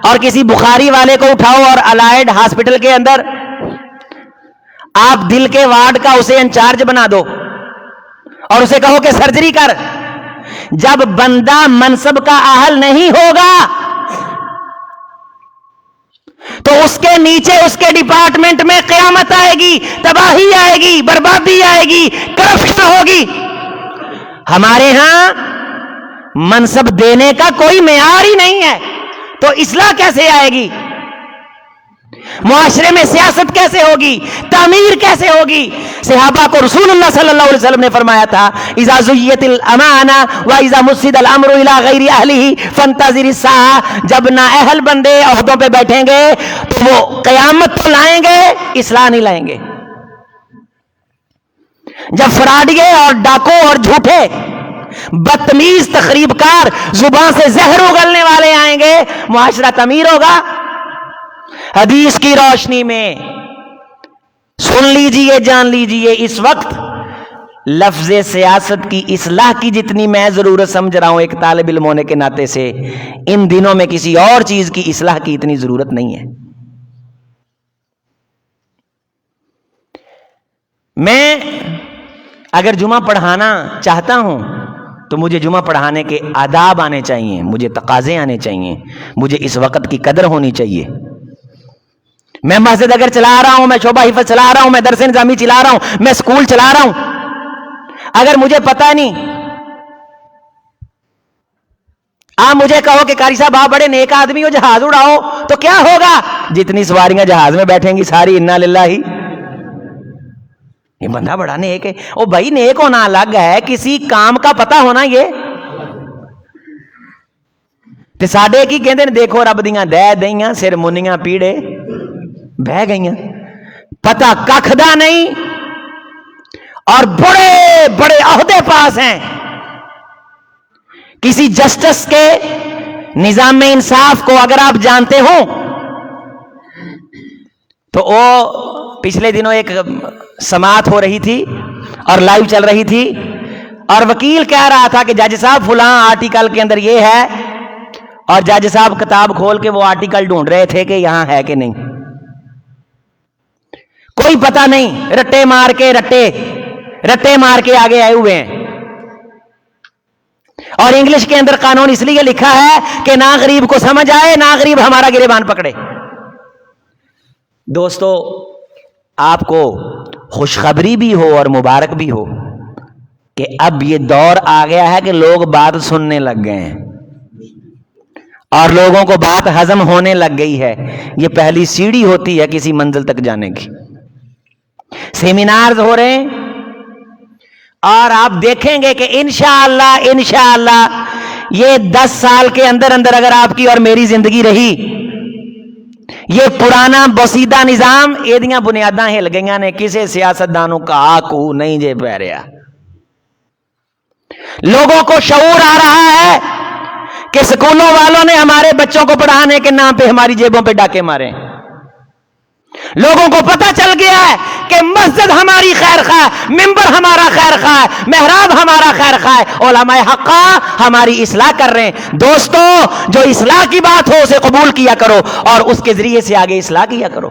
اور کسی بخاری والے کو اٹھاؤ اور الائڈ ہاسپٹل کے اندر آپ دل کے وارڈ کا اسے انچارج بنا دو اور اسے کہو کہ سرجری کر. جب بندہ منصب کا اہل نہیں ہوگا تو اس کے نیچے اس کے ڈپارٹمنٹ میں قیامت آئے گی, تباہی آئے گی, بربادی آئے گی, کرپشن ہوگی. ہمارے ہاں منصب دینے کا کوئی معیار ہی نہیں ہے, تو اصلاح کیسے آئے گی؟ معاشرے میں سیاست کیسے ہوگی؟ تعمیر کیسے ہوگی؟ صحابہ کو رسول اللہ صلی اللہ علیہ وسلم نے فرمایا تھا, اذا زیت الامانہ واذا مسد الامر الی غیر اہلہ فانتظر الساعہ. جب نااہل بندے عہدوں پہ بیٹھیں گے تو وہ قیامت تو لائیں گے, اصلاح نہیں لائیں گے. جب فراڈیے اور ڈاکو اور جھوٹے بدتمیز تخریب کار زبان سے زہر اگلنے والے آئیں گے, معاشرہ تعمیر ہوگا. حدیث کی روشنی میں سن لیجئے, جان لیجئے, اس وقت لفظ سیاست کی اصلاح کی جتنی میں ضرورت سمجھ رہا ہوں ایک طالب علم ہونے کے ناطے سے, ان دنوں میں کسی اور چیز کی اصلاح کی اتنی ضرورت نہیں ہے. میں اگر جمعہ پڑھانا چاہتا ہوں تو مجھے جمعہ پڑھانے کے آداب آنے چاہیے, مجھے تقاضے آنے چاہیے, مجھے اس وقت کی قدر ہونی چاہیے. میں مسجد اگر چلا رہا ہوں, میں شعبہ حفظ چلا رہا ہوں, میں درس نظامی چلا رہا ہوں, میں اسکول چلا رہا ہوں, اگر مجھے پتہ نہیں, آپ مجھے کہو کہ قاری صاحب آپ بڑے نیک آدمی ہو, جہاز اڑاؤ, تو کیا ہوگا؟ جتنی سواریاں جہاز میں بیٹھیں گی ساری انا للہ ہی, یہ بندہ بڑا نیک ہے. او بھائی, نیک ہونا الگ ہے, کسی کام کا پتہ ہونا. یہ تے ساڈے کی کہندے نے, دیکھو رب دیاں دہ دئیاں سر منیاں پیڑے بہ گئیاں, پتہ ککھ دا نہیں, اور بڑے بڑے عہدے پاس ہیں. کسی جسٹس کے نظام انصاف کو اگر آپ جانتے ہو تو وہ پچھلے دنوں ایک سماعت ہو رہی تھی اور لائیو چل رہی تھی, اور وکیل کہہ رہا تھا کہ جج صاحب فلاں آرٹیکل کے اندر یہ ہے, اور جج صاحب کتاب کھول کے وہ آرٹیکل ڈھونڈ رہے تھے کہ یہاں ہے کہ نہیں. کوئی پتہ نہیں, رٹے مار کے آگے آئے ہوئے ہیں. اور انگلش کے اندر قانون اس لیے لکھا ہے کہ نہ غریب کو سمجھ آئے, نہ غریب ہمارا گریبان پکڑے. دوستو, آپ کو خوشخبری بھی ہو اور مبارک بھی ہو کہ اب یہ دور آ گیا ہے کہ لوگ بات سننے لگ گئے ہیں. اور لوگوں کو بات ہضم ہونے لگ گئی ہے. یہ پہلی سیڑھی ہوتی ہے کسی منزل تک جانے کی. سیمینارز ہو رہے ہیں اور آپ دیکھیں گے کہ انشاءاللہ یہ 10 سال کے اندر اگر آپ کی اور میری زندگی رہی, یہ پرانا بوسیدہ نظام ایدیاں بنیاداں ہل گئیاں نے, کسے سیاستدانوں کا آکو نہیں جے پہ رہا. لوگوں کو شعور آ رہا ہے کہ سکولوں والوں نے ہمارے بچوں کو پڑھانے کے نام پہ ہماری جیبوں پہ ڈاکے مارے. لوگوں کو پتہ چل گیا ہے کہ مسجد ہماری خیر خواہ, منبر ہمارا خیر خواہ, محراب ہمارا خیر خواہ, علماء حقہ ہماری اصلاح کر رہے ہیں. دوستو, جو اصلاح کی بات ہو اسے قبول کیا کرو اور اس کے ذریعے سے آگے اصلاح کیا کرو.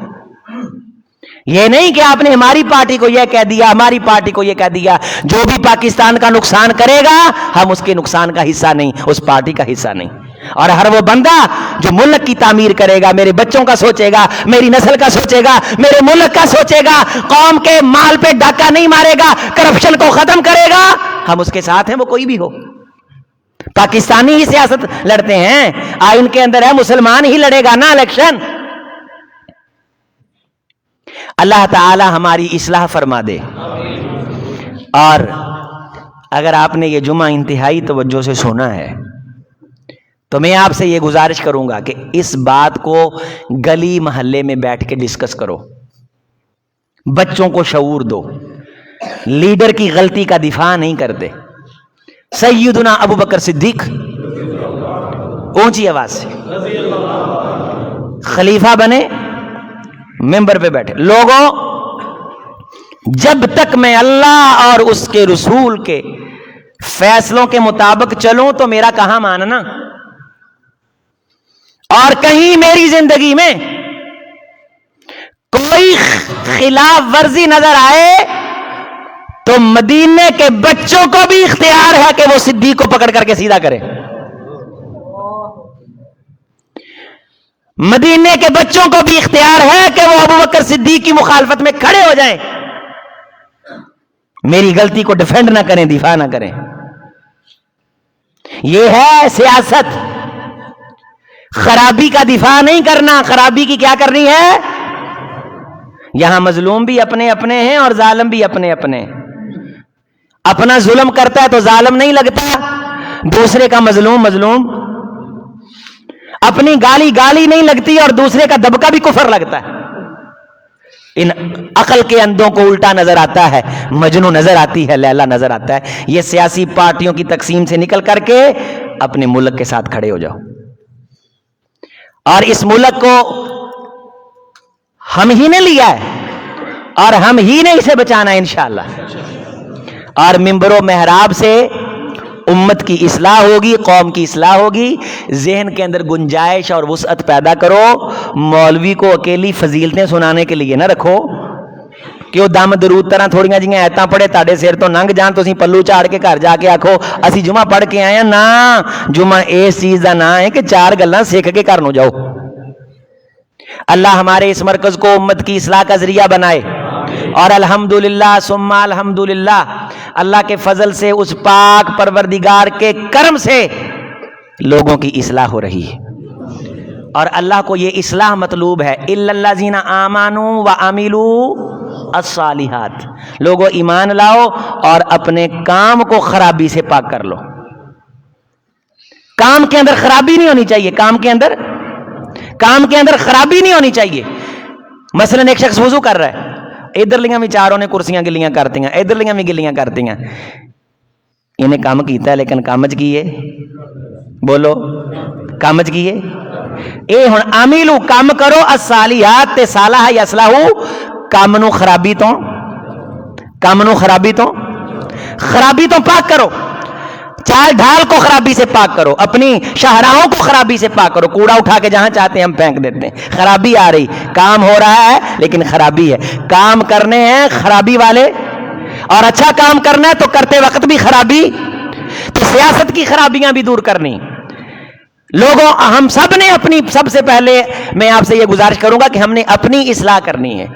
یہ نہیں کہ آپ نے ہماری پارٹی کو یہ کہہ دیا, ہماری پارٹی کو یہ کہہ دیا. جو بھی پاکستان کا نقصان کرے گا ہم اس کے نقصان کا حصہ نہیں, اس پارٹی کا حصہ نہیں. اور ہر وہ بندہ جو ملک کی تعمیر کرے گا, میرے بچوں کا سوچے گا, میری نسل کا سوچے گا, میرے ملک کا سوچے گا, قوم کے مال پہ ڈاکہ نہیں مارے گا, کرپشن کو ختم کرے گا, ہم اس کے ساتھ ہیں, وہ کوئی بھی ہو. پاکستانی ہی سیاست لڑتے ہیں, آئین کے اندر ہے مسلمان ہی لڑے گا نا الیکشن. اللہ تعالی ہماری اصلاح فرما دے. اور اگر آپ نے یہ جمعہ انتہائی توجہ سے سنا ہے تو میں آپ سے یہ گزارش کروں گا کہ اس بات کو گلی محلے میں بیٹھ کے ڈسکس کرو, بچوں کو شعور دو. لیڈر کی غلطی کا دفاع نہیں کرتے. سیدنا ابو بکر صدیق اونچی آواز سے خلیفہ بنے, ممبر پہ بیٹھے, لوگوں جب تک میں اللہ اور اس کے رسول کے فیصلوں کے مطابق چلوں تو میرا کہاں ماننا, اور کہیں میری زندگی میں کوئی خلاف ورزی نظر آئے تو مدینے کے بچوں کو بھی اختیار ہے کہ وہ صدیق کو پکڑ کر کے سیدھا کرے. مدینے کے بچوں کو بھی اختیار ہے کہ وہ ابو بکر صدیق کی مخالفت میں کھڑے ہو جائیں, میری غلطی کو ڈیفینڈ نہ کریں, دفاع نہ کریں. یہ ہے سیاست. خرابی کا دفاع نہیں کرنا, خرابی کی کیا کرنی ہے. یہاں مظلوم بھی اپنے اپنے ہیں اور ظالم بھی اپنے اپنے. اپنا ظلم کرتا ہے تو ظالم نہیں لگتا, دوسرے کا مظلوم مظلوم. اپنی گالی گالی نہیں لگتی اور دوسرے کا دبکا بھی کفر لگتا ہے. ان عقل کے اندھوں کو الٹا نظر آتا ہے, مجنو نظر آتی ہے, لیلا نظر آتا ہے. یہ سیاسی پارٹیوں کی تقسیم سے نکل کر کے اپنے ملک کے ساتھ کھڑے ہو جاؤ, اور اس ملک کو ہم ہی نے لیا ہے اور ہم ہی نے اسے بچانا ہے انشاءاللہ. اور منبر و محراب سے امت کی اصلاح ہوگی, قوم کی اصلاح ہوگی. ذہن کے اندر گنجائش اور وسعت پیدا کرو. مولوی کو اکیلی فضیلتیں سنانے کے لیے نہ رکھو کہ وہ دم درود طرح تھوڑیاں جیاں ایتاں پڑھے تاڑے سیر تو ننگ جان, تسی پلو چاڑ کے گھر جا کے آکھو اسی جمعہ پڑھ کے آئے ہیں. نا, جمعہ اس چیز کا نا ہے کہ 4 گلاں سیکھ کے گھر نو جاؤ. اللہ ہمارے اس مرکز کو امت کی اصلاح کا ذریعہ بنائے. اور الحمدللہ ثم الحمدللہ, اللہ کے فضل سے, اس پاک پروردگار کے کرم سے لوگوں کی اصلاح ہو رہی ہے. اور اللہ کو یہ اصلاح مطلوب ہے. الا الذین آمنوا وعملوا الصالحات. لوگوں ایمان لاؤ اور اپنے کام کو خرابی سے پاک کر لو. کام کے اندر خرابی نہیں ہونی چاہیے, کام کے اندر خرابی نہیں ہونی چاہیے. مثلا ایک شخص وضو کر رہا ہے, ادھر لیاں بھی چاروں نے کرسیاں گلیاں کرتی ہیں, ادھر لیاں بھی گلیاں کرتی ہیں. انہیں کام کیتا ہے لیکن کامج کی ہے, بولو کامج کی ہے. اے ہن عاملو کام کرو الصالحات تے صالح یصلح, کام نو خرابی تو پاک کرو. چال ڈھال کو خرابی سے پاک کرو, اپنی شاہراہوں کو خرابی سے پاک کرو. کوڑا اٹھا کے جہاں چاہتے ہیں ہم پھینک دیتے ہیں, خرابی آ رہی, کام ہو رہا ہے لیکن خرابی ہے. کام کرنے ہیں خرابی والے, اور اچھا کام کرنا ہے تو کرتے وقت بھی خرابی. تو سیاست کی خرابیاں بھی دور کرنی. لوگوں ہم سب نے اپنی، سب سے پہلے میں آپ سے یہ گزارش کروں گا کہ ہم نے اپنی اصلاح کرنی ہے.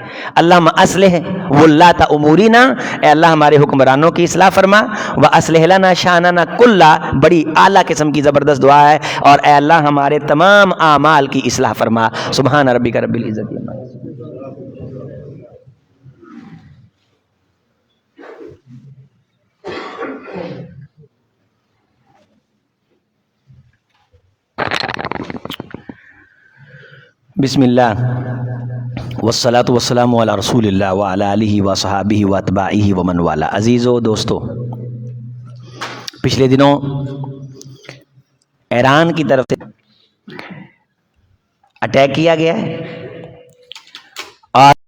اللہم اصلح ولاۃ امورنا، اے اللہ ہمارے حکمرانوں کی اصلاح فرما. واصلح لنا شاننا کلا، بڑی اعلیٰ قسم کی زبردست دعا ہے. اور اے اللہ ہمارے تمام اعمال کی اصلاح فرما. سبحان ربک رب العزت عما یصفون. بسم اللہ والصلاة والسلام علی رسول اللہ وعلی آلہ وصحابہ واتباعہ ومن والا. عزیزو دوستو، پچھلے دنوں ایران کی طرف سے اٹیک کیا گیا ہے اور